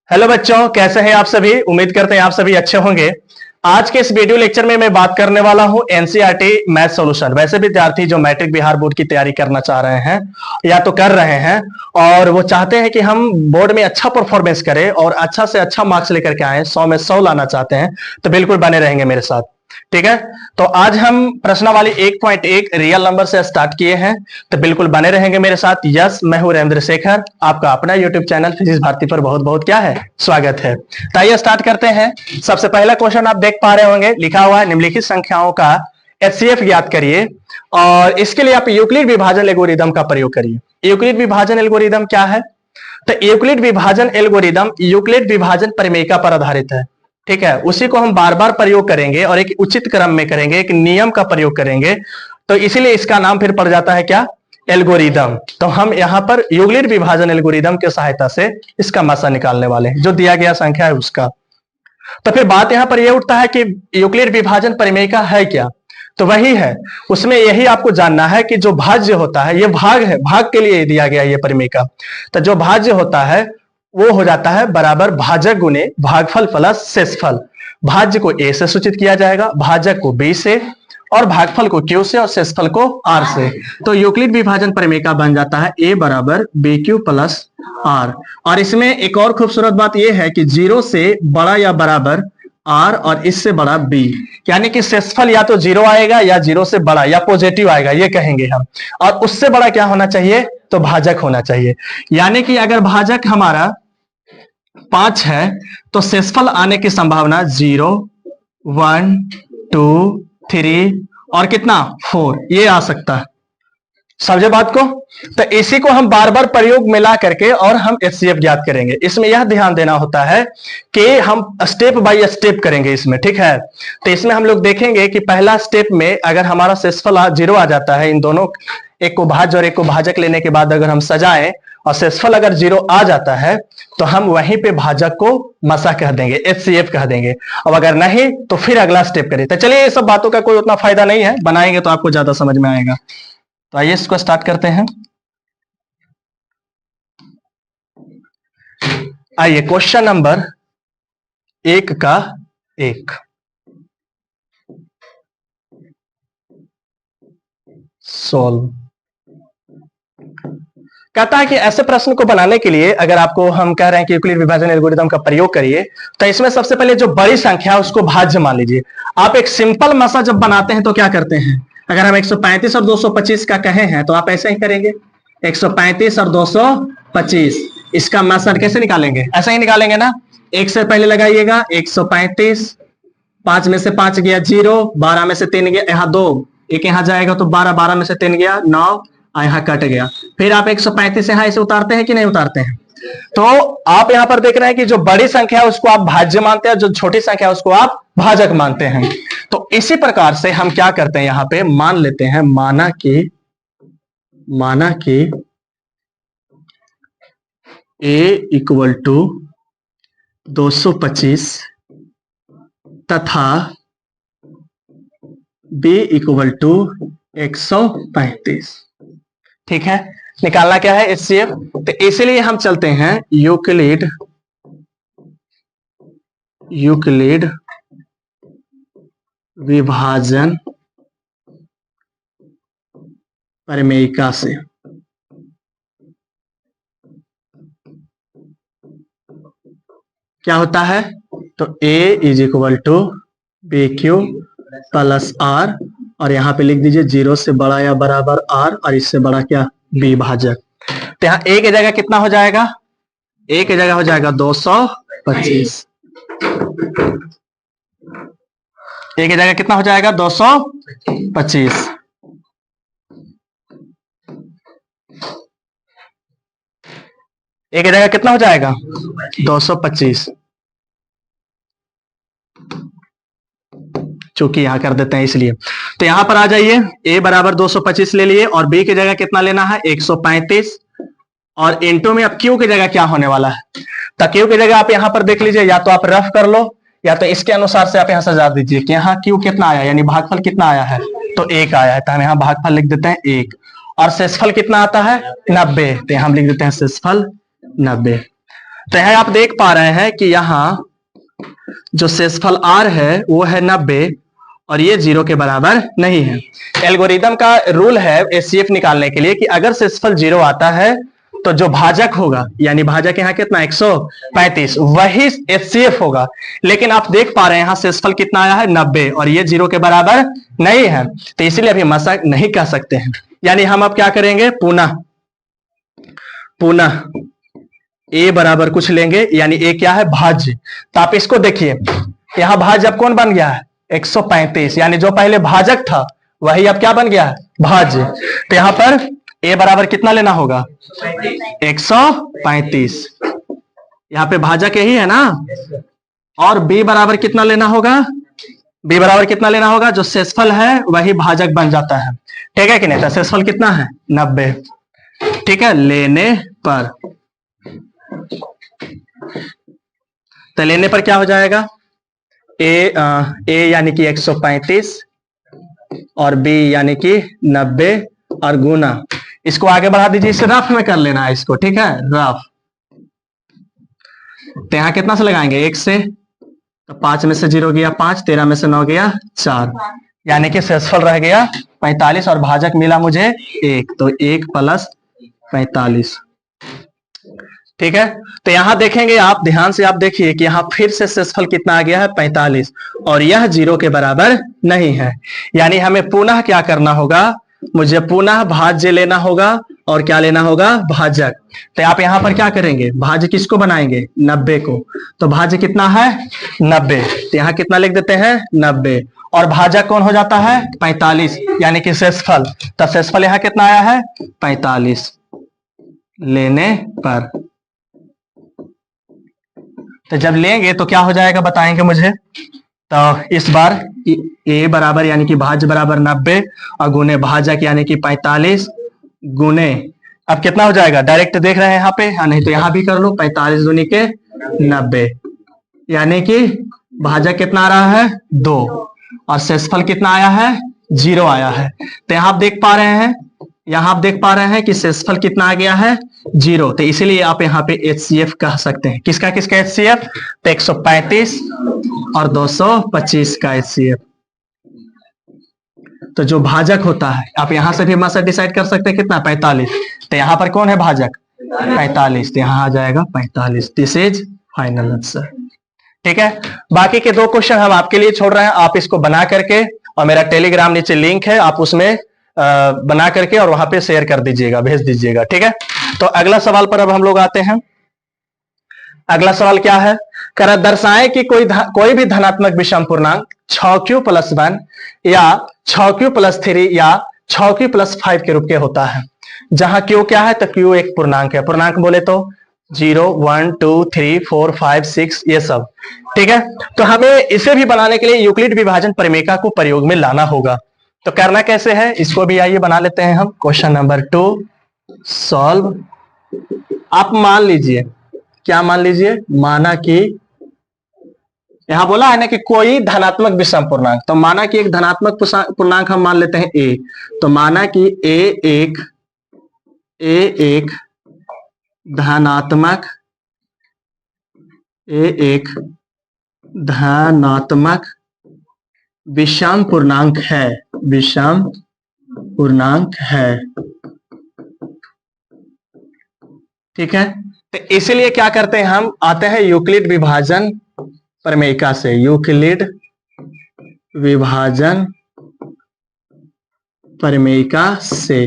Hello बच्चों, कैसे हैं आप सभी। उम्मीद करते हैं आप सभी अच्छे होंगे। आज के इस वीडियो लेक्चर में मैं बात करने वाला हूं एनसीईआरटी मैथ सॉल्यूशन। वैसे विद्यार्थी जो मैट्रिक बिहार बोर्ड की तैयारी करना चाह रहे हैं या तो कर रहे हैं और वो चाहते हैं कि हम बोर्ड में अच्छा परफॉर्मेंस करें और अच्छा से अच्छा मार्क्स लेकर के आए, 100 में 100 लाना चाहते हैं, तो बिल्कुल बने रहेंगे मेरे साथ। ठीक है, तो आज हम प्रश्नावली 1.1 रियल नंबर से स्टार्ट किए हैं, तो बिल्कुल बने रहेंगे मेरे साथ। यस, मैं हूं रविंद्र शेखर, आपका अपना यूट्यूब चैनल फिजिक्स भारती पर बहुत बहुत क्या है, स्वागत है। तो आइए स्टार्ट करते हैं। सबसे पहला क्वेश्चन आप देख पा रहे होंगे, लिखा हुआ है निम्नलिखित संख्याओं का एचसीएफ ज्ञात करिए और इसके लिए आप यूक्लिड विभाजन एल्गोरिदम का प्रयोग करिए। यूक्लिड विभाजन एल्गोरिदम क्या है? तो यूक्लिड विभाजन एल्गोरिदम यूक्लिड विभाजन प्रमेयिका पर आधारित है। ठीक है, उसी को हम बार बार प्रयोग करेंगे और एक उचित क्रम में करेंगे, एक नियम का प्रयोग करेंगे, तो इसीलिए इसका नाम फिर पड़ जाता है क्या? एल्गोरिदम। तो हम यहाँ पर यूक्लिड विभाजन एल्गोरिदम की सहायता से इसका मासा निकालने वाले हैं, जो दिया गया संख्या है उसका। तो फिर बात यहाँ पर यह उठता है कि यूक्लिड विभाजन प्रमेयिका है क्या? तो वही है, उसमें यही आपको जानना है कि जो भाज्य होता है, ये भाग है, भाग के लिए दिया गया ये प्रमेयिका। तो जो भाज्य होता है वो हो जाता है बराबर भाजक गुने भागफल प्लस शेषफल। भाज्य को ए से सूचित किया जाएगा, भाजक को बी से, और भागफल को क्यू से और शेषफल को आर से। तो यूक्लिड विभाजन प्रमेयिका बन जाता है ए बराबर बी क्यू प्लस आर। और इसमें एक और खूबसूरत बात यह है कि 0 से बड़ा या बराबर आर और इससे बड़ा बी, यानी कि शेषफल या तो 0 आएगा या 0 से बड़ा या पॉजिटिव आएगा, ये कहेंगे हम। और उससे बड़ा क्या होना चाहिए? तो भाजक होना चाहिए। यानी कि अगर भाजक हमारा 5 है तो शेषफल आने की संभावना 0, 1, 2, 3 और कितना 4 ये आ सकता है। समझे बात को? तो इसी को हम बार बार प्रयोग मिला करके और हम एचसीएफ ज्ञात करेंगे। इसमें यह ध्यान देना होता है कि हम स्टेप बाय स्टेप करेंगे इसमें। ठीक है, तो इसमें हम लोग देखेंगे कि पहला स्टेप में अगर हमारा शेषफल 0 आ जाता है, इन दोनों एक को भाज्य और एक को भाजक लेने के बाद अगर हम सजाएं और शेषफल अगर 0 आ जाता है तो हम वहीं पे भाजक को मसा कह देंगे, एचसीएफ कह देंगे। अब अगर नहीं तो फिर अगला स्टेप करें। तो चलिए, ये सब बातों का कोई उतना फायदा नहीं है, बनाएंगे तो आपको ज्यादा समझ में आएगा। तो आइए इसको स्टार्ट करते हैं। आइए क्वेश्चन नंबर 1 का 1 सोल्व। कहता है कि ऐसे प्रश्न को बनाने के लिए अगर आपको हम कह रहे हैं कि यूक्लिड विभाजन एल्गोरिथम का प्रयोग करिए, तो इसमें सबसे पहले जो बड़ी संख्या है उसको भाज्य मान लीजिए। आप एक सिंपल मसा जब बनाते हैं तो क्या करते हैं? अगर हम 135 और 225 का कहे हैं तो आप ऐसे ही करेंगे, 135 और 225, इसका मसा कैसे निकालेंगे? ऐसा ही निकालेंगे ना। 1 से पहले लगाइएगा 135, 5 में से 5 गया 0, 12 में से 3 गया, यहाँ 2, एक यहाँ जाएगा तो 12, 12 में से 3 गया 9, यहाँ कट गया। फिर आप 135 यहाँ ऐसे उतारते हैं कि नहीं उतारते हैं? तो आप यहाँ पर देख रहे हैं कि जो बड़ी संख्या है उसको आप भाज्य मानते हैं, जो छोटी संख्या है उसको आप भाजक मानते हैं। तो इसी प्रकार से हम क्या करते हैं, यहाँ पे मान लेते हैं, माना कि a इक्वल टू 225 तथा b इक्वल टू 135। ठीक है, निकालना क्या है? एचसीएफ। तो इसीलिए हम चलते हैं यूक्लिड विभाजन प्रमेयिका से। क्या होता है? तो a is equal to b q plus r, और यहां पे लिख दीजिए 0 से बड़ा या बराबर r और इससे बड़ा क्या? b भाजक। तो यहाँ a की जगह कितना हो जाएगा? a की जगह हो जाएगा 225। a की जगह कितना हो जाएगा? 225। a की जगह कितना हो जाएगा? 225। चूंकि यहां कर देते हैं इसलिए। तो यहां पर आ जाइए, a बराबर 225 ले लिए और b की जगह कितना लेना है? 135, और इनटू में अब q की जगह क्या होने वाला है? तो q की जगह आप यहां पर देख लीजिए, या तो आप रफ कर लो या तो इसके अनुसार से आप यहां सजा दीजिए कि यहाँ q कितना आया, यानी भागफल कितना आया है? तो 1 आया है, तो हम यहाँ भागफल लिख देते हैं 1। और शेषफल कितना आता है? 90, तो हम लिख देते हैं शेषफल 90। तो यहां आप देख पा रहे हैं कि यहां जो शेषफल r है वो है 90 और ये 0 के बराबर नहीं है। एल्गोरिदम का रूल है एचसीएफ निकालने के लिए कि अगर शेषफल 0 आता है तो जो भाजक होगा, यानी भाजक यहाँ कितना 135, वही एचसीएफ होगा। लेकिन आप देख पा रहे हैं यहाँ शेषफल कितना आया है 90 और ये 0 के बराबर नहीं है, तो इसीलिए अभी मशक नहीं कह सकते हैं। यानी हम अब क्या करेंगे, पुनः ए बराबर कुछ लेंगे, यानी ए क्या है भाज्य। तो आप इसको देखिए, यहां भाज्य अब कौन बन गया है 135, यानी जो पहले भाजक था वही अब क्या बन गया है भाज्य। तो यहां पर ए बराबर कितना लेना होगा 135, यहां पे भाजक यही है ना। और बी बराबर कितना लेना होगा, बी बराबर कितना लेना होगा, जो शेषफल है वही भाजक बन जाता है, ठीक है कि नहीं। तो शेषफल कितना है 90, ठीक है। लेने पर, तो लेने पर क्या हो जाएगा, ए यानी कि 135 और बी यानी कि 90 और गुना, इसको आगे बढ़ा दीजिए, इसे रफ में कर लेना है इसको, ठीक है रफ। तो यहां कितना से लगाएंगे 1 से, तो 5 में से 0 गया 5, 13 में से 9 गया 4, यानी कि शेषफल रह गया 45 और भाजक मिला मुझे 1, तो 1 + 45, ठीक है। तो यहां देखेंगे आप, ध्यान से आप देखिए कि यहां फिर से शेषफल कितना आ गया है 45 और यह 0 के बराबर नहीं है। यानी हमें पुनः क्या करना होगा, मुझे पुनः भाज्य लेना होगा और क्या लेना होगा भाजक। तो आप यहां पर क्या करेंगे, भाज्य किसको बनाएंगे 90 को, तो भाज्य कितना है 90, तो यहां कितना लिख देते हैं 90 और भाजक कौन हो जाता है 45, यानी कि शेषफल। तो शेषफल यहां कितना आया है 45 लेने पर। तो जब लेंगे तो क्या हो जाएगा बताएंगे मुझे। तो इस बार ए बराबर यानी कि भाज्य बराबर 90 और गुने भाजक यानी कि 45 गुने, अब कितना हो जाएगा, डायरेक्ट देख रहे हैं यहाँ पे, नहीं तो यहाँ भी कर लो, 45 दूनी के 90, यानी कि भाजक कितना आ रहा है 2 और शेषफल कितना आया है 0 आया है। तो यहाँ आप देख पा रहे हैं, यहाँ आप देख पा रहे हैं कि शेषफल कितना आ गया है 0, तो इसीलिए आप यहाँ पे एचसीएफ कह सकते हैं। किसका किसका एचसीएफ, तो 135 और 225 का एचसीएफ। तो जो भाजक होता है, आप यहां से भी मशक डिसाइड कर सकते हैं कितना 45, तो यहाँ पर कौन है भाजक 45, तो यहाँ आ जाएगा 45। दिस इज फाइनल आंसर, ठीक है। बाकी के 2 क्वेश्चन हम आपके लिए छोड़ रहे हैं, आप इसको बना करके, और मेरा टेलीग्राम नीचे लिंक है, आप उसमें बना करके और वहां पे शेयर कर दीजिएगा, भेज दीजिएगा, ठीक है। तो अगला सवाल पर अब हम लोग आते हैं। अगला सवाल क्या है, कर दर्शाएं कि कोई भी धनात्मक विषम पूर्णांक 6q + 1 या 6q + 3 या 6q + 5 के रूप के होता है, जहां q क्या है, तो q एक पूर्णांक है। पूर्णांक बोले तो 0, 1, 2, 3, 4, 5, 6 ये सब, ठीक है। तो हमें इसे भी बनाने के लिए यूक्लिड विभाजन परिमेयका को प्रयोग में लाना होगा। तो करना कैसे है, इसको भी आइए बना लेते हैं हम। Question number 2 solve. आप मान लीजिए, क्या मान लीजिए, माना कि यहां बोला है ना कि कोई धनात्मक विषम पूर्णांक, तो माना कि एक धनात्मक पूर्णांक हम मान लेते हैं a, तो माना कि a एक धनात्मक विषम पूर्णांक है, विषम पूर्णांक है, ठीक है। तो इसलिए क्या करते हैं, हम आते हैं यूक्लिड विभाजन प्रमेयिका से, यूक्लिड विभाजन प्रमेयिका से।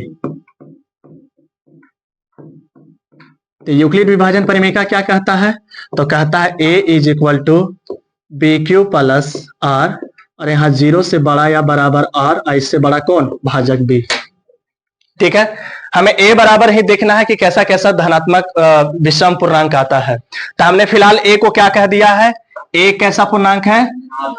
तो यूक्लिड विभाजन प्रमेयिका क्या कहता है, तो कहता है a = BQ + R, और यहां 0 से बड़ा या बराबर R, और इससे बड़ा कौन भाजक B, ठीक है। हमें a बराबर ही देखना है कि कैसा कैसा धनात्मक विषम पूर्णांक आता है। तो हमने फिलहाल a को क्या कह दिया है, a कैसा पूर्णांक है,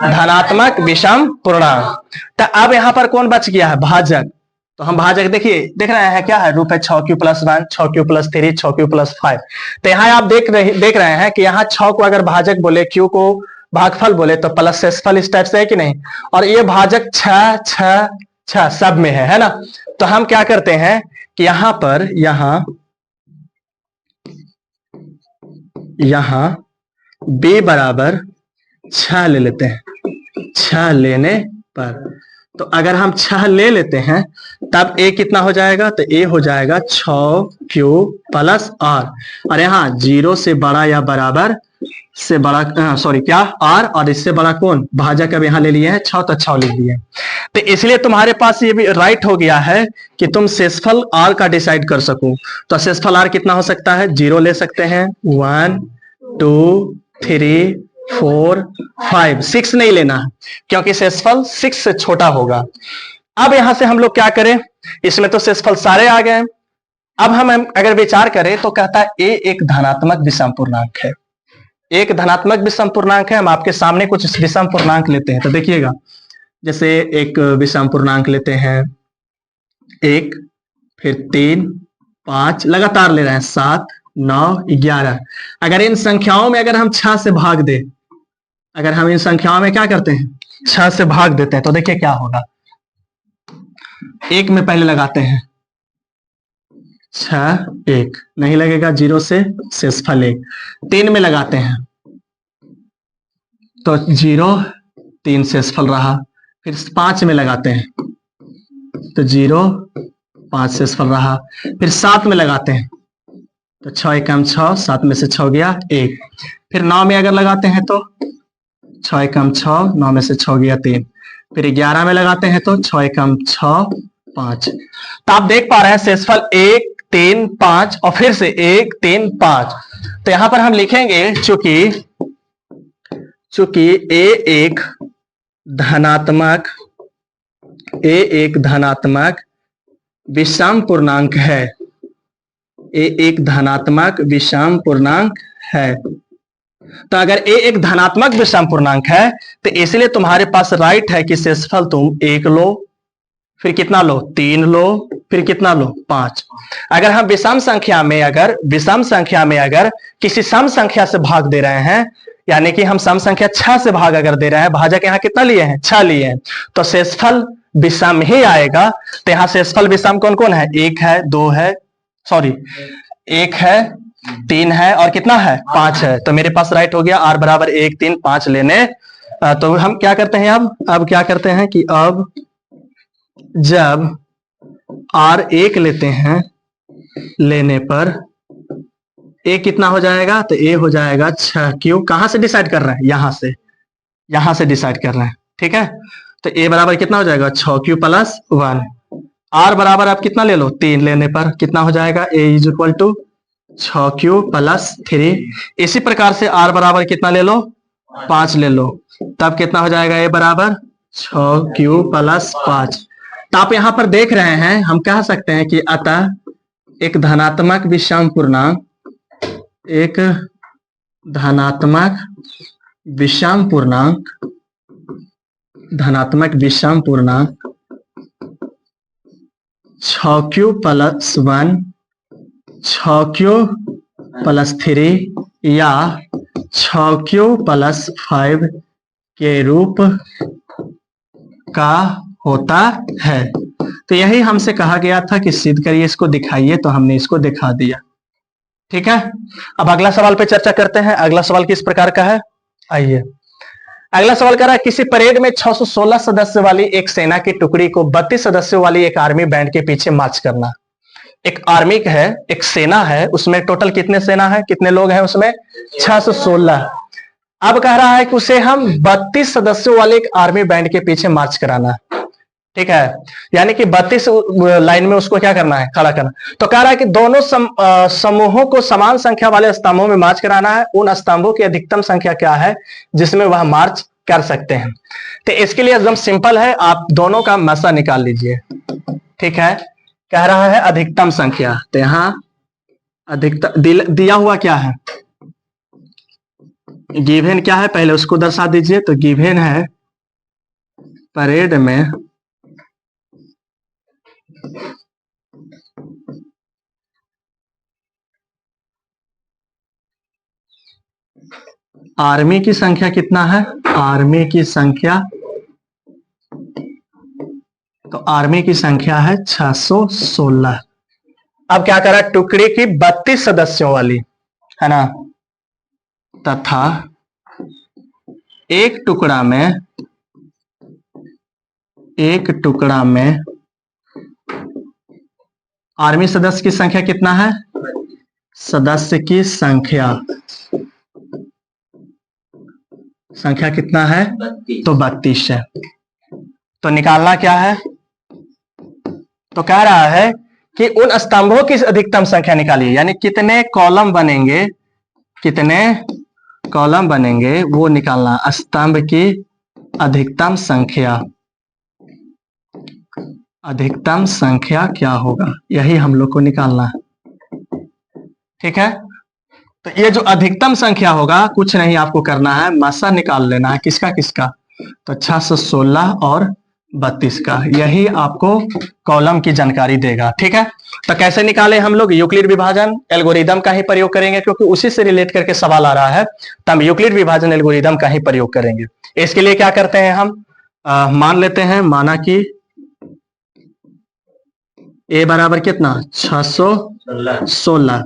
धनात्मक विषम पूर्णांक। तो अब यहां पर कौन बच गया है भाजक, तो हम भाजक देखिए देख रहे हैं क्या है, रूप है 6q + 1, 6q + 3, 6q + 5। तो यहाँ आप देख रहे हैं कि यहाँ 6 को अगर भाजक बोले, q को भागफल बोले, तो प्लस शेषफल इस टाइप से है कि नहीं, और ये भाजक 6 6 6 सब में है ना। तो हम क्या करते हैं कि यहां b बराबर 6 ले लेते हैं। 6 लेने पर तो अगर हम 6 ले लेते हैं तब a कितना हो जाएगा, तो a हो जाएगा 6q प्लस r, और यहाँ 0 से बड़ा या बराबर से बड़ा सॉरी क्या r, और इससे बड़ा कौन, भाजक अब यहाँ ले लिए हैं 6, तो 6 लिख दिए। तो इसलिए तुम्हारे पास ये भी राइट हो गया है कि तुम शेषफल r का डिसाइड कर सको। तो शेषफल r कितना हो सकता है, 0 ले सकते हैं, 1 2 3 4 5, 6 नहीं लेना है क्योंकि शेषफल 6 से छोटा होगा। अब यहां से हम लोग क्या करें, इसमें तो शेषफल सारे आ गए। अब हम अगर विचार करें तो कहता है a एक धनात्मक विषम पूर्णांक है। एक धनात्मक विषम पूर्णांक है। हम आपके सामने कुछ विषम पूर्णांक लेते हैं, तो देखिएगा, जैसे एक विषम पूर्णांक लेते हैं 1, फिर 3 5, लगातार ले रहे हैं 7 9 11। अगर इन संख्याओं में अगर हम 6 से भाग दे, अगर हम इन संख्याओं में क्या करते हैं 6 से भाग देते हैं, तो देखिए क्या होगा। 1 में पहले लगाते हैं 6 1 नहीं लगेगा, 0 से शेषफल 1। 3 में लगाते हैं तो 0 3 शेषफल रहा। फिर 5 में लगाते हैं तो 0 5 शेषफल रहा। फिर 7 में लगाते हैं तो 6 एकम 6, 7 में से 6 गया 1। फिर 9 में अगर लगाते हैं तो 6 एकम 6, 9 में से 6 गया 3। फिर 11 में लगाते हैं तो 6 एकम 6 5। तो आप देख पा रहे हैं शेषफल 1 3 5 और फिर से 1 3 5। तो यहां पर हम लिखेंगे चूंकि a एक धनात्मक विषम पूर्णांक है, a एक धनात्मक विषम पूर्णांक है। तो अगर a एक धनात्मक विषम पूर्णांक है तो इसलिए तुम्हारे पास राइट है कि शेषफल तुम 1 लो, फिर कितना लो 3 लो, फिर कितना लो 5। अगर हम विषम संख्या में अगर किसी सम संख्या से भाग दे रहे हैं, यानी कि हम सम संख्या 6 से भाग अगर दे रहे हैं, भाजक यहाँ कितना लिए हैं 6 लिए हैं, तो शेषफल विषम ही आएगा। तो यहाँ शेषफल विषम कौन कौन है, 1 है 2 है, सॉरी 1 है 3 है और कितना है 5 है। तो मेरे पास राइट हो गया r बराबर 1 3 5 लेने। तो हम क्या करते हैं, अब क्या करते हैं कि अब जब r 1 लेते हैं लेने पर a कितना हो जाएगा, तो a हो जाएगा 6q। कहां से डिसाइड कर रहे हैं, यहां से डिसाइड कर रहे हैं, ठीक है। तो a बराबर कितना हो जाएगा 6q प्लस 1। r बराबर आप कितना ले लो 3 लेने पर कितना हो जाएगा, a is equal to 6q plus 3। इसी प्रकार से r बराबर कितना ले लो 5 ले लो, तब कितना हो जाएगा a बराबर 6q प्लस 5। तो आप यहां पर देख रहे हैं, हम कह सकते हैं कि अतः एक धनात्मक विषम पूर्णांक एक धनात्मक विषम पूर्णांक 6q प्लस 1 6q प्लस 3 या 6q प्लस 5 के रूप का होता है। तो यही हमसे कहा गया था कि सिद्ध करिए, इसको दिखाइए, तो हमने इसको दिखा दिया, ठीक है। अब अगला सवाल पे चर्चा करते हैं। अगला सवाल किस प्रकार का है, आइए। अगला सवाल कह रहा है किसी परेड में 616 सदस्य वाली एक सेना की टुकड़ी को 32 सदस्यों वाली एक आर्मी बैंड के पीछे मार्च करना। एक आर्मी है, एक सेना है, उसमें टोटल कितने सेना है, कितने लोग हैं उसमें 616। अब कह रहा है कि उसे हम 32 सदस्यों वाले एक आर्मी बैंड के पीछे मार्च कराना, ठीक है। यानी कि 32 लाइन में उसको क्या करना है, खड़ा करना। तो कह रहा है कि दोनों समूहों को समान संख्या वाले स्तंभों में मार्च कराना है। उन स्तंभों की अधिकतम संख्या क्या है जिसमें वह मार्च कर सकते हैं। तो इसके लिए एकदम सिंपल है, आप दोनों का मसा निकाल लीजिए, ठीक है। कह रहा है अधिकतम संख्या, तो यहां अधिकतम दिया हुआ क्या है, गिवन क्या है, पहले उसको दर्शा दीजिए। तो गिवन है परेड में आर्मी की संख्या कितना है, आर्मी की संख्या, तो आर्मी की संख्या है 616। अब क्या करा, टुकड़ी की 32 सदस्यों वाली है ना, तथा एक टुकड़ा में आर्मी सदस्य की संख्या कितना है? सदस्य की संख्या कितना है? तो 32 है। तो निकालना क्या है? तो कह रहा है कि उन स्तंभों की अधिकतम संख्या निकालिए, यानी कितने कॉलम बनेंगे वो निकालना। स्तंभ की अधिकतम संख्या क्या होगा, यही हम लोग को निकालना है। ठीक है, तो ये जो अधिकतम संख्या होगा, कुछ नहीं आपको करना है, मासा निकाल लेना है। किसका? तो 616 और 32 का, यही आपको कॉलम की जानकारी देगा। ठीक है, तो कैसे निकाले हम लोग? यूक्लिड विभाजन एल्गोरिदम का ही प्रयोग करेंगे, क्योंकि उसी से रिलेट करके सवाल आ रहा है, तो हम यूक्लिड विभाजन एल्गोरिदम का ही प्रयोग करेंगे। इसके लिए क्या करते हैं हम? मान लेते हैं, माना कि ए बराबर कितना? 616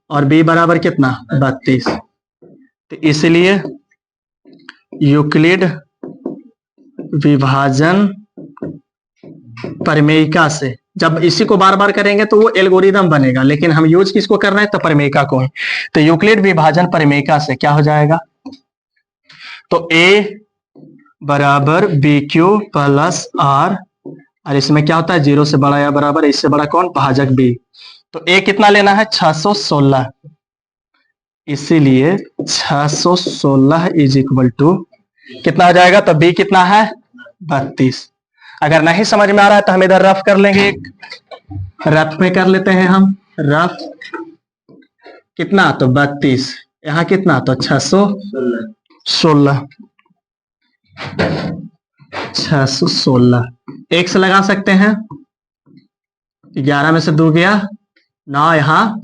और बी बराबर कितना? 32। तो इसलिए यूक्लिड विभाजन प्रमेयिका से, जब इसी को बार बार करेंगे तो वो एल्गोरिदम बनेगा, लेकिन हम यूज किसको कर रहे हैं? तो प्रमेयिका को ही। तो यूक्लिड विभाजन प्रमेयिका से क्या हो जाएगा? तो ए बराबर बी क्यू प्लस आर, और इसमें क्या होता है? 0 से बड़ा या बराबर, इससे बड़ा कौन? भाजक बी। तो ए कितना लेना है? 616। इसीलिए 616 इज इक्वल टू कितना हो जाएगा? तो बी कितना है? 32। अगर नहीं समझ में आ रहा है तो हम इधर रफ कर लेंगे, रफ में कर लेते हैं हम। रफ कितना? तो 32। यहाँ कितना? तो 616। 616 एक से लगा सकते हैं, 11 में से 2 गया 9, यहाँ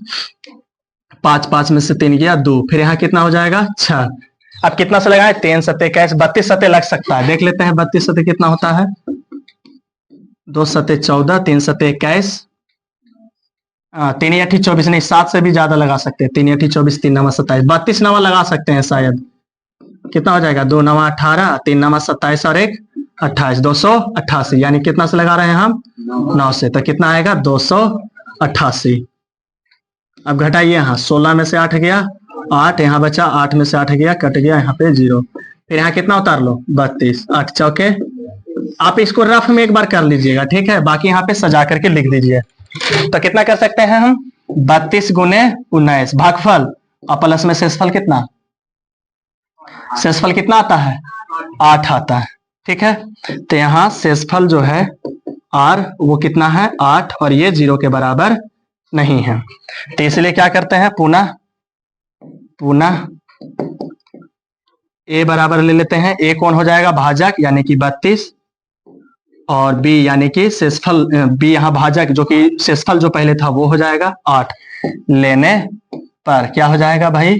5 में से 3 गया 2, फिर यहाँ कितना हो जाएगा? 6। अब कितना से लगाए? 3 सत्ते 21, 32 सत्ते लग सकता है। देख लेते हैं 32 सत्ते कितना होता है? 2 सत्ते 14, 3 सत्ते 21, 3 8 24 नहीं, 7 से भी ज्यादा लगा सकते हैं। 3 8 24, 3 9 27, 32 नवा लगा सकते हैं शायद। कितना हो जाएगा? 2 9 18, 3 9 27 और 1 28, 288। यानी कितना से लगा रहे हैं हम? 9 से। तो कितना आएगा? 288। अब घटाइए, यहाँ 16 में से 8 गया 8, यहाँ बचा 8 में से 8 गया, कट गया, यहाँ पे 0, फिर यहाँ कितना उतार लो? 32। 8 चौके, आप इसको रफ में एक बार कर लीजिएगा, ठीक है, बाकी यहाँ पे सजा करके लिख दीजिए। तो कितना कर सकते हैं हम? 32 गुने 19 भागफल, और प्लस में शेषफल कितना? शेषफल कितना आता है? 8 आता है। ठीक है, तो यहाँ शेषफल जो है r वो कितना है? 8, और ये 0 के बराबर नहीं है। तो इसलिए क्या करते हैं? पुनः a बराबर ले लेते हैं। a कौन हो जाएगा? भाजक, यानी कि 32, और b यानी कि शेषफल, b यहाँ भाजक जो कि शेषफल जो पहले था वो हो जाएगा 8 लेने पर क्या हो जाएगा भाई?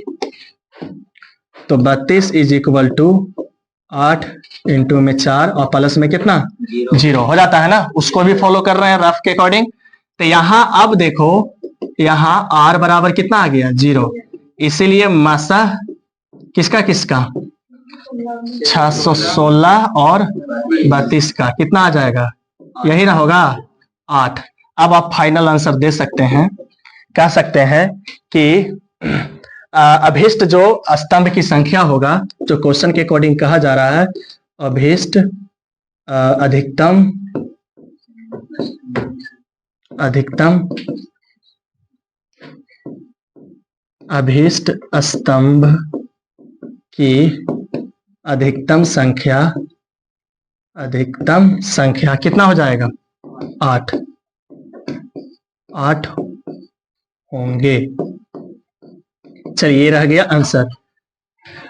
तो 32 इज इक्वल टू 8 इंटू में 4 और प्लस में कितना? 0 हो जाता है ना। उसको भी फॉलो कर रहे हैं रफ के अकॉर्डिंग। तो यहाँ अब देखो, यहाँ r बराबर कितना आ गया? 0। इसीलिए मासा किसका 616 और 32 का कितना आ जाएगा? यही ना होगा 8। अब आप फाइनल आंसर दे सकते हैं, कह सकते हैं कि अभिष्ट जो स्तंभ की संख्या होगा, जो क्वेश्चन के अकॉर्डिंग कहा जा रहा है, अभिष्ट अभिष्ट स्तंभ की अधिकतम संख्या कितना हो जाएगा? 8 होंगे। चलिए, ये रह गया आंसर।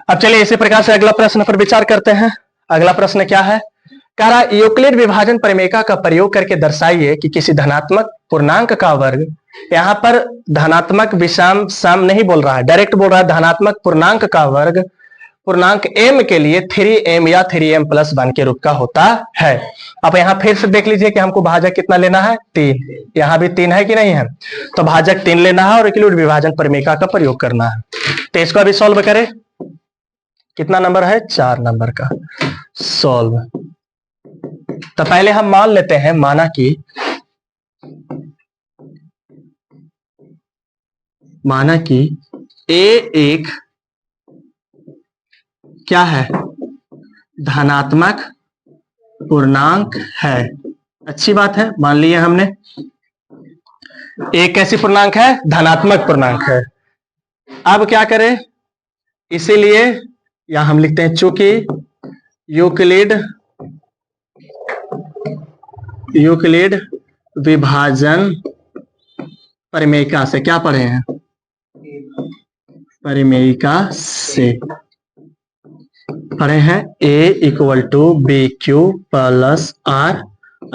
अब चलिए इसी प्रकार से अगला प्रश्न पर विचार करते हैं। अगला प्रश्न क्या है? कह रहा है यूक्लिड विभाजन प्रमेयिका का प्रयोग करके दर्शाइए कि किसी धनात्मक पूर्णांक का वर्ग, यहाँ पर धनात्मक विषम सम नहीं बोल रहा है, डायरेक्ट बोल रहा है धनात्मक पूर्णांक का वर्ग पूर्णांक m के लिए 3m या 3m+1 के रूप का होता है। अब यहाँ फिर से देख लीजिए कि हमको भाजक कितना लेना है? 3। यहाँ भी 3 है कि नहीं है? तो भाजक 3 लेना है और यूक्लिड विभाजन प्रमेयिका का प्रयोग करना है। तो इसको अभी सॉल्व करें। कितना नंबर है? 4 नंबर का। सॉल्व। तो पहले हम मान लेते हैं, माना कि ए एक क्या है? धनात्मक पूर्णांक है। अच्छी बात है, मान लिया हमने। एक कैसी पूर्णांक है? धनात्मक पूर्णांक है। अब क्या करें? इसीलिए यहां हम लिखते हैं चूंकि यूक्लिड विभाजन परिमेयिका से, क्या पढ़े हैं? परिमेयिका से पढ़े हैं। A equal to b q plus r,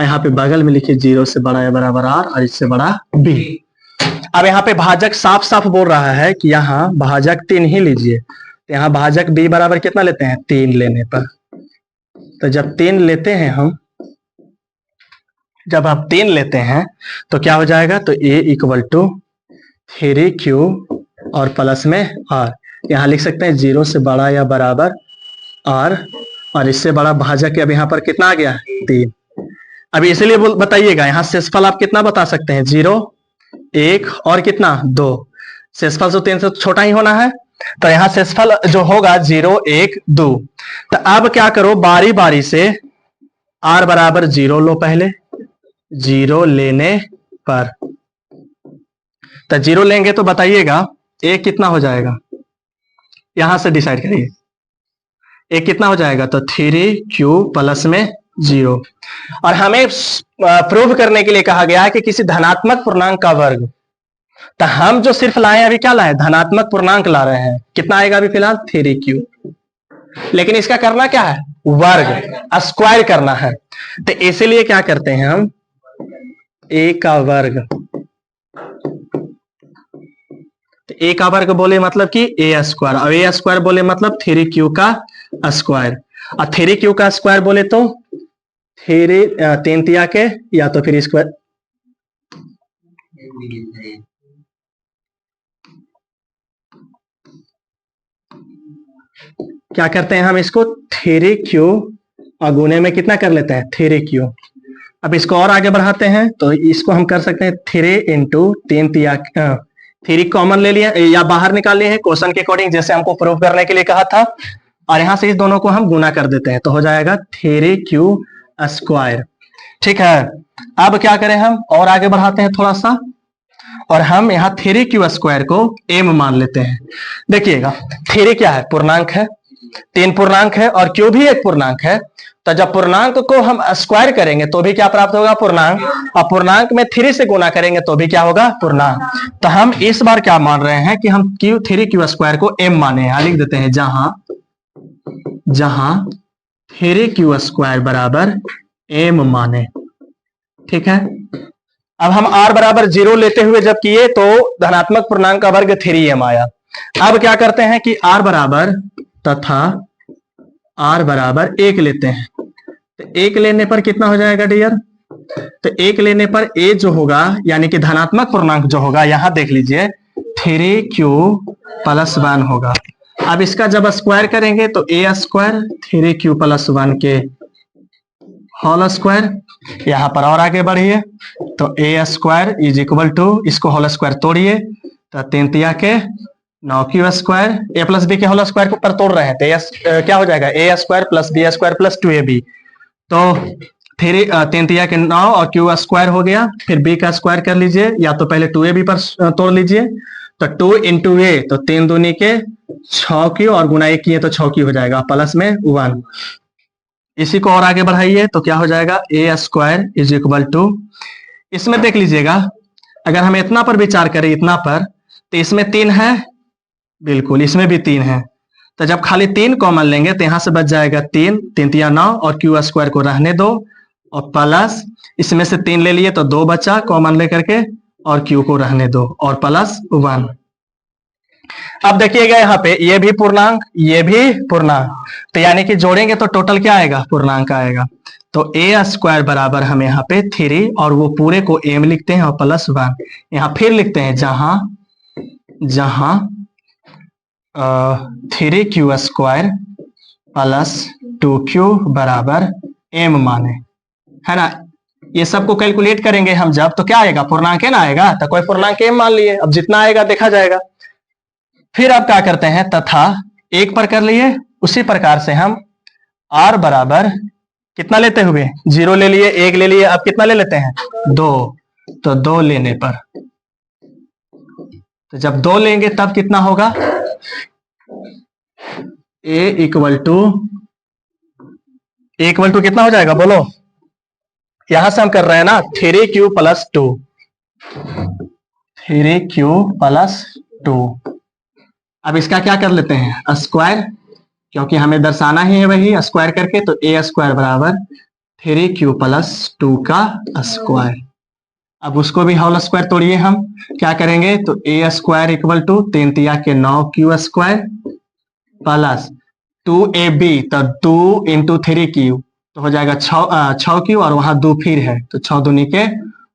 यहाँ पे बगल में लिखिए 0 से बड़ा या बराबर आर और इससे बड़ा बी। अब यहाँ पे भाजक साफ साफ बोल रहा है कि यहाँ भाजक 3 ही लीजिए। तो यहाँ भाजक b बराबर कितना लेते हैं? 3 लेने पर। तो जब 3 लेते हैं हम, जब आप 3 लेते हैं तो क्या हो जाएगा? तो a इक्वल टू 3q और प्लस में r, यहाँ लिख सकते हैं 0 से बड़ा या बराबर r और इससे बड़ा भाजक। अब यहाँ पर कितना आ गया? 3। अभी इसलिए बताइएगा, यहाँ शेषफल आप कितना बता सकते हैं? 0, 1 और कितना? 2। शेषफल तो 3 से छोटा ही होना है, तो यहाँ शेषफल जो होगा 0, 1, 2। तो अब क्या करो, बारी बारी से r बराबर 0 लो। पहले 0 लेने पर, तो 0 लेंगे तो बताइएगा a कितना हो जाएगा? यहां से डिसाइड करिए, a कितना हो जाएगा? तो 3q प्लस में 0। और हमें प्रूव करने के लिए कहा गया है कि किसी धनात्मक पूर्णांक का वर्ग। तो हम जो सिर्फ लाए अभी क्या लाए? धनात्मक पूर्णांक ला रहे हैं। कितना आएगा अभी फिलहाल? 3q। लेकिन इसका करना क्या है? वर्ग, स्क्वायर करना है। तो इसीलिए क्या करते हैं हम? a का वर्ग। तो a का वर्ग बोले मतलब कि a स्क्वायर, और a स्क्वायर बोले मतलब 3q का स्क्वायर। और 3q का स्क्वायर बोले तो 3 तिया के या तो फिर स्क्वायर। क्या करते हैं हम? इसको 3q और गुने में कितना कर लेते हैं? 3q। अब इसको और आगे बढ़ाते हैं तो इसको हम कर सकते हैं 3 इंटू 3 तिया, 3 कॉमन ले लिए या बाहर निकाल लिए हैं क्वेश्चन के अकॉर्डिंग, जैसे हमको प्रूव करने के लिए कहा था। और यहां से इस दोनों को हम गुना कर देते हैं तो हो जाएगा 3q स्क्वायर। ठीक है। अब क्या करें हम? और आगे बढ़ाते हैं थोड़ा सा, और हम यहाँ 3q स्क्वायर को m मान लेते हैं। देखिएगा 3 क्या है? पूर्णांक है, 3 पूर्णांक है और q भी एक पूर्णांक है। तो जब पूर्णांक को हम स्क्वायर करेंगे तो भी क्या प्राप्त होगा? पूर्णांक। और पूर्णांक में 3 से गुना करेंगे तो भी क्या होगा? पूर्णांक। तो हम इस बार क्या मान रहे हैं कि हम 3q स्क्वायर को m माने। यहां लिख देते हैं जहां 3q स्क्वायर बराबर m माने। ठीक है। अब हम r बराबर 0 लेते हुए जब किए तो धनात्मक पूर्णांक का वर्ग 3m आया। अब क्या करते हैं कि r बराबर 1 लेते हैं। तो 1 लेने पर कितना हो जाएगा डियर? तो 1 लेने पर a जो होगा यानी कि धनात्मक पूर्णांक जो होगा, यहां देख लीजिए 3q प्लस 1 होगा। अब इसका जब स्क्वायर करेंगे तो a स्क्वायर 3q प्लस 1 के होल स्क्वायर। यहां पर और आगे बढ़िए तो a square is equal to, इसको होल स्क्वायर तोड़िए तो 3 तिया के 9q square, a plus b के होल स्क्वायर के ऊपर तोड़ रहे हैं तो क्या हो जाएगा? a square plus b square plus 2ab। तो 3 तिया के 9 और q स्क्वायर हो गया। फिर b का स्क्वायर कर लीजिए, या तो पहले 2ab पर तोड़ लीजिए। तो 2 इंटू ए तो 3 दूनी के 6q और गुना 1 किए तो 6q हो जाएगा प्लस में 1। इसी को और आगे बढ़ाइए तो क्या हो जाएगा? a square is equal to, इसमें देख लीजिएगा अगर हम इतना पर विचार करें, इतना पर, तो इसमें 3 है, बिल्कुल इसमें भी 3 है। तो जब खाली 3 कॉमन लेंगे तो यहां से बच जाएगा 3, 3 तिया 9 और q स्क्वायर को रहने दो, और प्लस इसमें से 3 ले लिए तो 2 बचा कॉमन लेकर के, और q को रहने दो, और प्लस 1। अब देखिएगा यहाँ पे ये भी पूर्णांक, ये भी पूर्णांक, तो यानी कि जोड़ेंगे तो टोटल क्या आएगा? पूर्णांक आएगा। तो a स्क्वायर बराबर हम यहाँ पे 3 और वो पूरे को m लिखते हैं और प्लस 1। यहाँ फिर लिखते हैं जहां 3q स्क्वायर प्लस 2q बराबर m माने, है ना। ये सबको कैलकुलेट करेंगे हम जब, तो क्या आएगा, पूर्णांक n आएगा, तो कोई पूर्णांक m मान लिए, अब जितना आएगा देखा जाएगा। फिर अब क्या करते हैं, तथा एक पर कर लिए, उसी प्रकार से हम r बराबर कितना लेते हुए 0 ले लिए, 1 ले लिए, अब कितना ले लेते हैं 2, तो 2 लेने पर, तो जब 2 लेंगे तब कितना होगा, a इक्वल टू कितना हो जाएगा बोलो, यहां से हम कर रहे हैं ना 3q प्लस 2, 3q प्लस 2। अब इसका क्या कर लेते हैं स्क्वायर, क्योंकि हमें दर्शाना ही है वही स्क्वायर करके, तो a स्क्वायर बराबर 3q प्लस 2 का स्क्वायर। अब उसको भी होल स्क्वायर तोड़िए, हम क्या करेंगे, तो a स्क्वायर इक्वल टू 3 तिया के 9q स्क्वायर प्लस 2ab, तो 2 इंटू 3q, तो हो जाएगा 6q, और वहां 2 फिर है, तो 6 दूनी के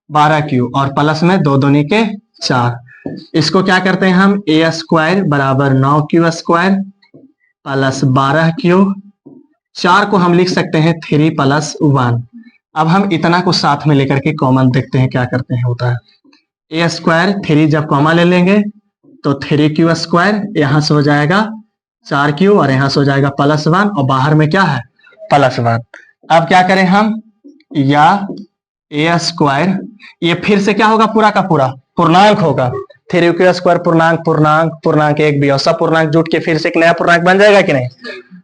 12q, और प्लस में 2 दूनी के 4। इसको क्या करते हैं हम, a स्क्वायर बराबर 9q स्क्वायर प्लस 12q, 4 को हम लिख सकते हैं 3 प्लस 1। अब हम इतना को साथ में लेकर के कॉमन देखते हैं क्या करते हैं, होता है a स्क्वायर 3 जब कॉमन ले लेंगे तो 3q स्क्वायर, यहां से हो जाएगा 4q, और यहां से हो जाएगा प्लस 1, और बाहर में क्या है प्लस 1। अब क्या करें हम, या a स्क्वायर, ये फिर से क्या होगा, पूरा का पूरा पूर्णांक होगा, 3q स्क्वायर पूर्णांक पूर्णांक पूर्णांक एक भी, और सब पूर्णांक जुट के फिर से एक नया पूर्णांक बन जाएगा कि नहीं।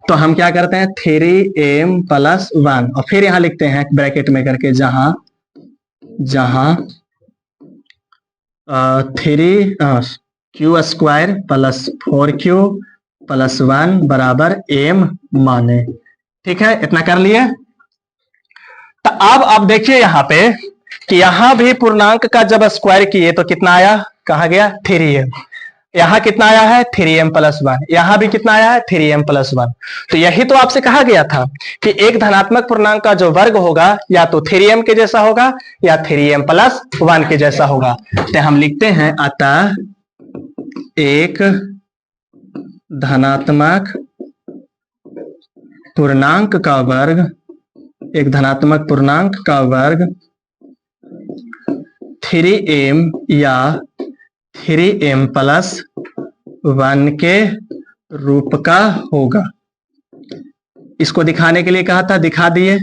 तो हम क्या करते हैं 3m प्लस 1, और फिर यहां लिखते हैं ब्रैकेट में करके, जहां 3q square plus 4q plus 1 बराबर m माने। ठीक है, इतना कर लिए। तो अब आप देखिए यहाँ पे कि यहां भी पूर्णांक का जब स्क्वायर किए तो कितना आया, कहा गया 3m, यहां कितना आया है 3m प्लस 1, यहां भी कितना आया है 3m प्लस 1। तो यही तो आपसे कहा गया था कि एक धनात्मक पूर्णांक का जो वर्ग होगा या तो 3m के जैसा होगा या 3m प्लस 1 के जैसा होगा। तो हम लिखते हैं अतः एक धनात्मक पूर्णांक का वर्ग, एक धनात्मक पूर्णांक का वर्ग 3m या 3m प्लस 1 के रूप का होगा। इसको दिखाने के लिए कहा था, दिखा दिए।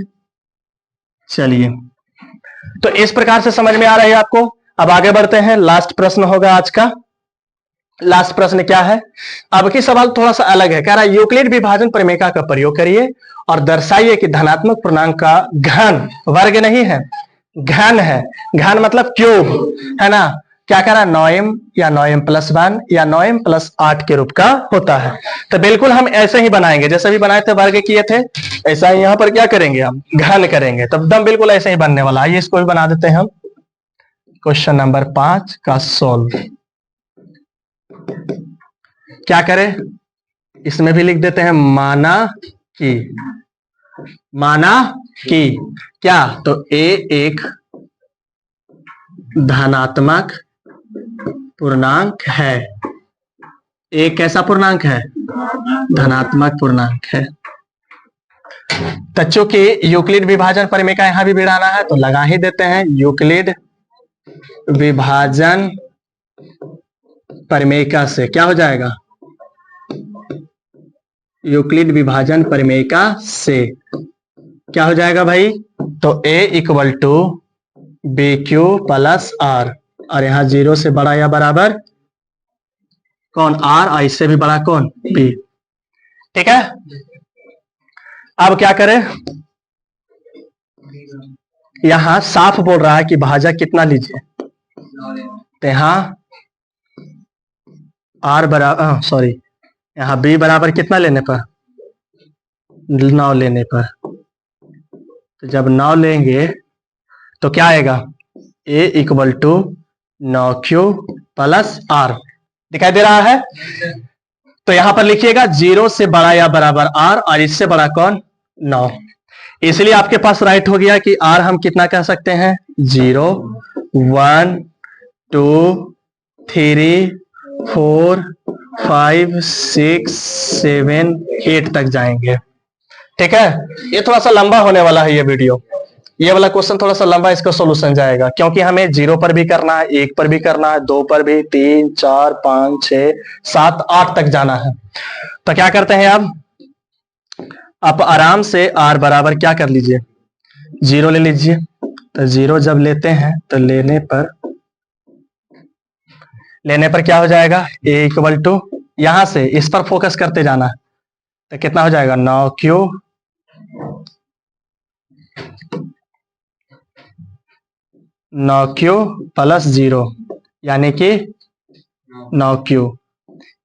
चलिए, तो इस प्रकार से समझ में आ रहा है आपको। अब आगे बढ़ते हैं, लास्ट प्रश्न होगा आज का। लास्ट प्रश्न क्या है, अब की सवाल थोड़ा सा अलग है, कह रहा है यूक्लिड विभाजन प्रमेय का प्रयोग करिए और दर्शाइए कि धनात्मक पूर्णांक का घन, वर्ग नहीं है घन है, घन मतलब क्यूब, है ना। क्या कह रहा है 9m या 9m प्लस 1 या 9m प्लस 8 के रूप का होता है। तो बिल्कुल हम ऐसे ही बनाएंगे, जैसे भी बनाए थे वर्ग किए थे, ऐसा ही यहाँ पर क्या करेंगे हम घन करेंगे, तब दम बिल्कुल ऐसे ही बनने वाला। आइए इसको भी बना देते हैं हम। क्वेश्चन नंबर 5 का सोल्व क्या करें, इसमें भी लिख देते हैं माना कि क्या, तो a एक धनात्मक पूर्णांक है। एक कैसा पूर्णांक है, धनात्मक पूर्णांक है। तो चूंकि यूक्लिड विभाजन प्रमेय का यहां भी भिड़ाना है तो लगा ही देते हैं, यूक्लिड विभाजन प्रमेय का से क्या हो जाएगा, यूक्लिड विभाजन प्रमेय का से क्या हो जाएगा भाई, तो a equal to b q plus r, और यहां 0 से बड़ा या बराबर कौन r, और इससे भी बड़ा कौन b। ठीक है, अब क्या करें, यहां साफ बोल रहा है कि भाजक कितना लीजिए, तो यहां r बराबर सॉरी यहां b बराबर कितना लेने पर 9 लेने पर, तो जब 9 लेंगे तो क्या आएगा a equal to 9q plus r, दिखाई दे रहा है। तो यहां पर लिखिएगा 0 से बड़ा या बराबर r, और इससे बड़ा कौन 9, इसलिए आपके पास राइट हो गया कि r हम कितना कह सकते हैं 0 1 2 3 4 5 6 7 8 तक जाएंगे। ठीक है, ये थोड़ा सा लंबा होने वाला है ये वीडियो, ये वाला क्वेश्चन थोड़ा सा लंबा इसका सॉल्यूशन जाएगा, क्योंकि हमें 0 पर भी करना है, 1 पर भी करना है, 2 पर भी, 3 4 5 6 7 8 तक जाना है। तो क्या करते हैं आप आराम से r बराबर क्या कर लीजिए, 0 ले लीजिए। तो 0 जब लेते हैं तो लेने पर क्या हो जाएगा, a इक्वल टू, यहां से इस पर फोकस करते जाना है, तो कितना हो जाएगा 9q प्लस 0, यानी कि 9q।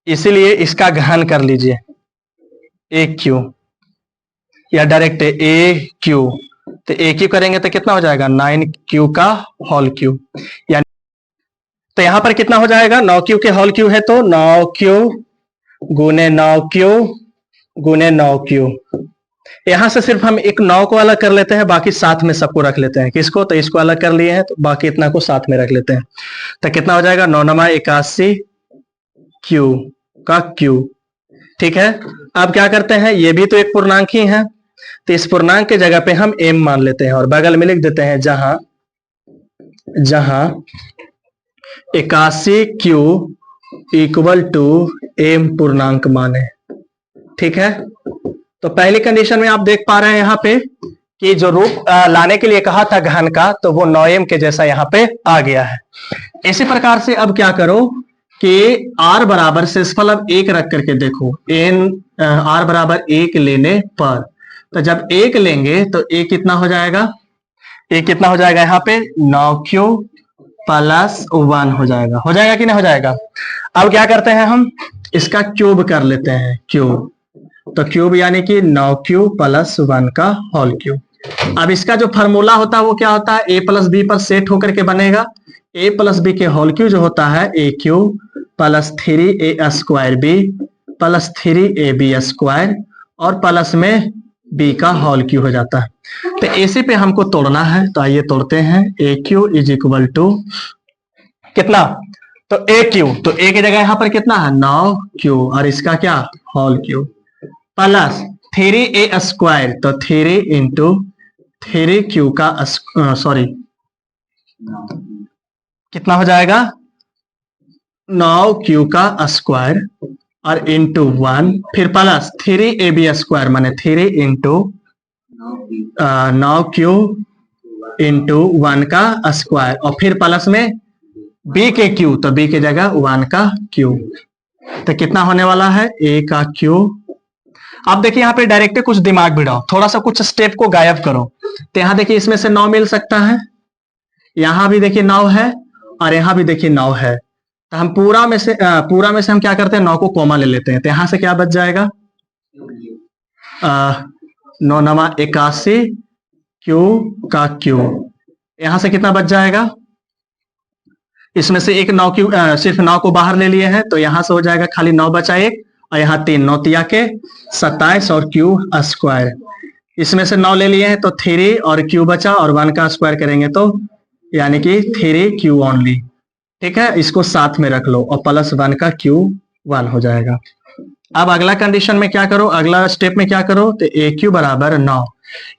इसीलिए इसका घन कर लीजिए AQ, या डायरेक्ट AQ, तो AQ करेंगे तो कितना हो जाएगा 9q का होल क्यू, यानी तो यहां पर कितना हो जाएगा, 9q के होल क्यू है तो 9q गुने 9q गुने 9q। यहां से सिर्फ हम एक 9 को अलग कर लेते हैं, बाकी साथ में सबको रख लेते हैं। किसको, तो इसको अलग कर लिए हैं, तो बाकी इतना को साथ में रख लेते हैं। तो कितना हो जाएगा 9 9 81 q का q। ठीक है, अब क्या करते हैं, ये भी तो एक पूर्णांक ही है, तो इस पूर्णांक के जगह पे हम m मान लेते हैं और बगल में लिख देते हैं जहां 81q इक्वल टू m पूर्णांक मान है। ठीक है, तो पहली कंडीशन में आप देख पा रहे हैं यहाँ पे कि जो रूप लाने के लिए कहा था घन का, तो वो 9m के जैसा यहाँ पे आ गया है। इसी प्रकार से अब क्या करो कि r बराबर शेषफल अब 1 रख करके देखो, r बराबर 1 लेने पर, तो जब 1 लेंगे तो a कितना हो जाएगा, यहाँ पे 9q प्लस 1 हो जाएगा कि नहीं हो जाएगा। अब क्या करते हैं, हम इसका क्यूब कर लेते हैं, क्यूब, तो क्यूब यानी कि 9q प्लस 1 का होल क्यूब। अब इसका जो फॉर्मूला होता है वो क्या होता है, a प्लस बी पर सेट होकर के बनेगा, a प्लस बी के होल क्यूब जो होता है AQ plus 3a square b plus 3ab square और प्लस में b का होल क्यूब हो जाता है। तो इसी पे हमको तोड़ना है, तो आइए तोड़ते हैं। AQ इज इक्वल टू कितना, तो AQ, तो a की जगह यहाँ पर कितना है 9q और इसका क्या whole cube plus 3a square, तो 3 इंटू 3q का सॉरी कितना हो जाएगा 9q का स्क्वायर और इंटू 1, फिर प्लस 3ab स्क्वायर माने 3 इंटू 9q इंटू 1 का स्क्वायर और फिर प्लस में b के क्यू, तो b की जगह 1 का क्यू, तो कितना होने वाला है a का क्यू। अब देखिए यहाँ पे डायरेक्ट कुछ दिमाग भिड़ाओ, थोड़ा सा कुछ स्टेप को गायब करो। तो यहाँ देखिए इसमें से 9 मिल सकता है, यहाँ भी देखिए 9 है और यहाँ भी देखिए 9 है, तो हम पूरा में से हम क्या करते हैं 9 को कॉमा ले लेते हैं। तो यहाँ से क्या बच जाएगा 9 9 81 q का q, यहाँ से कितना बच जाएगा, इसमें से एक 9 q सिर्फ 9 को बाहर ले लिए हैं, तो यहाँ से हो जाएगा खाली 9 बचा 1 और यहाँ 3 9 तिया के 27 और q स्क्वायर, इसमें से 9 ले लिए हैं तो 3 और q बचा और 1 का स्क्वायर करेंगे तो यानी कि 3q ओनली। ठीक है, इसको साथ में रख लो और प्लस 1 का q 1 हो जाएगा। अब अगला कंडीशन में क्या करो, अगला स्टेप में क्या करो, तो AQ बराबर 9,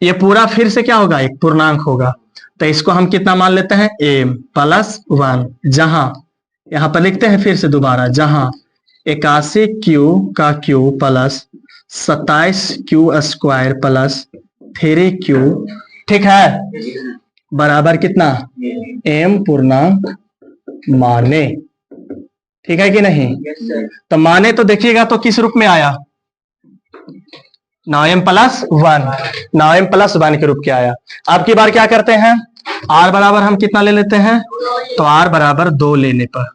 ये पूरा फिर से क्या होगा एक पूर्णांक होगा, तो इसको हम कितना मान लेते हैं m प्लस 1, जहां यहाँ पर लिखते हैं फिर से दोबारा, जहां 81q का q plus 27q square plus 3q, ठीक है, बराबर कितना m पूर्णांक माने। ठीक है कि नहीं, तो माने तो देखिएगा तो किस रूप में आया 9m प्लस 1, 9m प्लस 1 के रूप के आया। अब की बार क्या करते हैं, r बराबर हम कितना ले लेते हैं, तो r बराबर 2 लेने पर,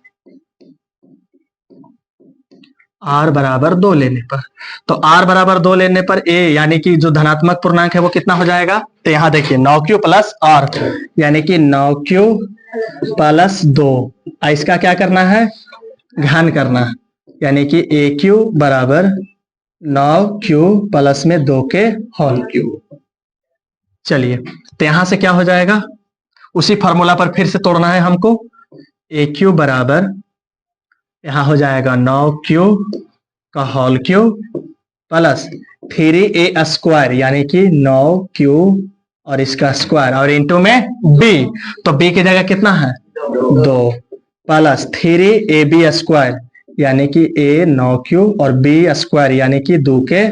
r बराबर 2 लेने पर, तो r बराबर 2 लेने पर a यानी कि जो धनात्मक पूर्णांक है वो कितना हो जाएगा, तो यहाँ देखिए 9q प्लस r यानी कि 9q प्लस 2, इसका क्या करना है घन करना है, यानी कि AQ बराबर 9q प्लस में 2 के होल क्यूब। चलिए, तो यहां से क्या हो जाएगा, उसी फॉर्मूला पर फिर से तोड़ना है हमको। AQ बराबर यहाँ हो जाएगा 9q का होल क्यूब प्लस 3a² यानी कि 9q और इसका स्क्वायर और इंटू में b, तो b की जगह कितना है 2 प्लस 3ab² यानी कि a 9q और b² यानी कि 2 के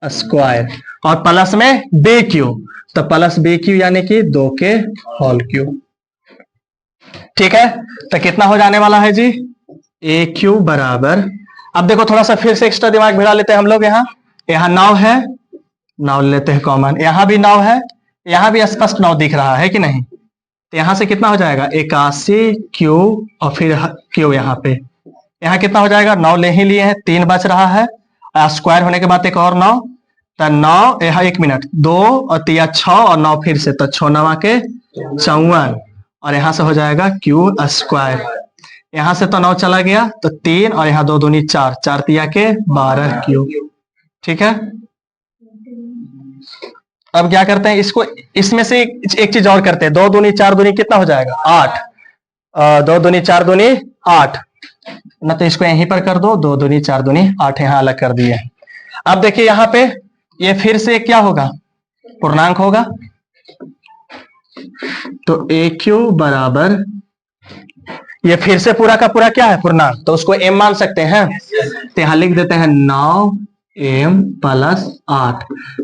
स्क्वायर और प्लस में bq, तो प्लस bq यानी कि 2 के होल क्यूब। ठीक है, तो कितना हो जाने वाला है जी aq बराबर, अब देखो थोड़ा सा फिर से एक्स्ट्रा दिमाग भिड़ा लेते हैं हम लोग। यहाँ 9 है, 9 लेते हैं कॉमन, यहाँ भी 9 है, यहाँ भी स्पष्ट 9 दिख रहा है कि नहीं, तो यहाँ से कितना हो जाएगा 81q और फिर q यहाँ पे, यहाँ कितना हो जाएगा 9 ले ही लिए हैं, 3 बच रहा है, स्क्वायर होने के बाद एक और 9, तो 9 यहाँ 1 मिनट 2 और 3 6 और 9 फिर से, तो 6 9 के 54 और यहाँ से हो जाएगा q²। यहाँ से तो 9 चला गया तो 3 और यहाँ 2 दूनी 4, 4 3 के 12q। ठीक है, अब क्या करते हैं इसको, इसमें से एक चीज और करते हैं, 2 दूनी 4 दूनी कितना हो जाएगा 8, 2 दूनी 4 दूनी 8, ना तो इसको यहीं पर कर दो, 2 दूनी 4 दूनी 8 यहाँ अलग कर दिए। अब देखिए यहाँ पे ये फिर से क्या होगा पूर्णांक होगा, तो aq बराबर, ये फिर से पूरा का पूरा क्या है पूर्णांक, तो उसको m मान सकते हैं, तो यहाँ लिख देते हैं 9m प्लस 8,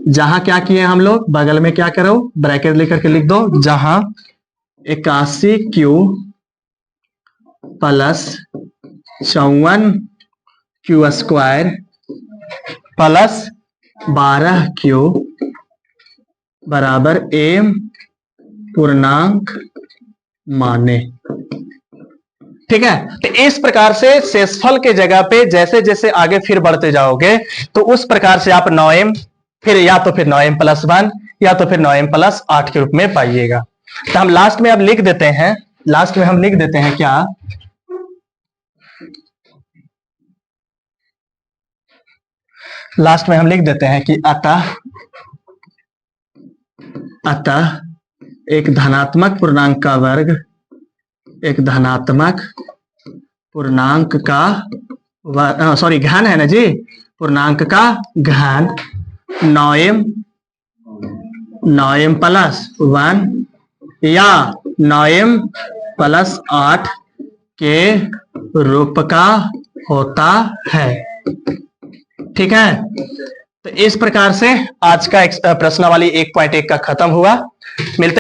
जहां क्या किए हम लोग बगल में क्या करो ब्रैकेट लेकर के लिख दो, जहां 81q plus 54q² plus 12q बराबर m पूर्णांक माने। ठीक है, तो इस प्रकार से शेषफल के जगह पे जैसे जैसे आगे फिर बढ़ते जाओगे तो उस प्रकार से आप 9m फिर या तो फिर 9m प्लस 1 या तो फिर 9m प्लस 8 के रूप में पाइएगा। तो हम लास्ट में अब लिख देते हैं, लास्ट में हम लिख देते हैं क्या, लास्ट में हम लिख देते हैं कि अतः एक धनात्मक पूर्णांक का वर्ग, एक धनात्मक पूर्णांक का सॉरी घन है ना जी, पूर्णांक का घन 9m प्लस 1 या 9m प्लस 8 के रूप का होता है। ठीक है, तो इस प्रकार से आज का प्रश्नावली 1.1 का खत्म हुआ। मिलते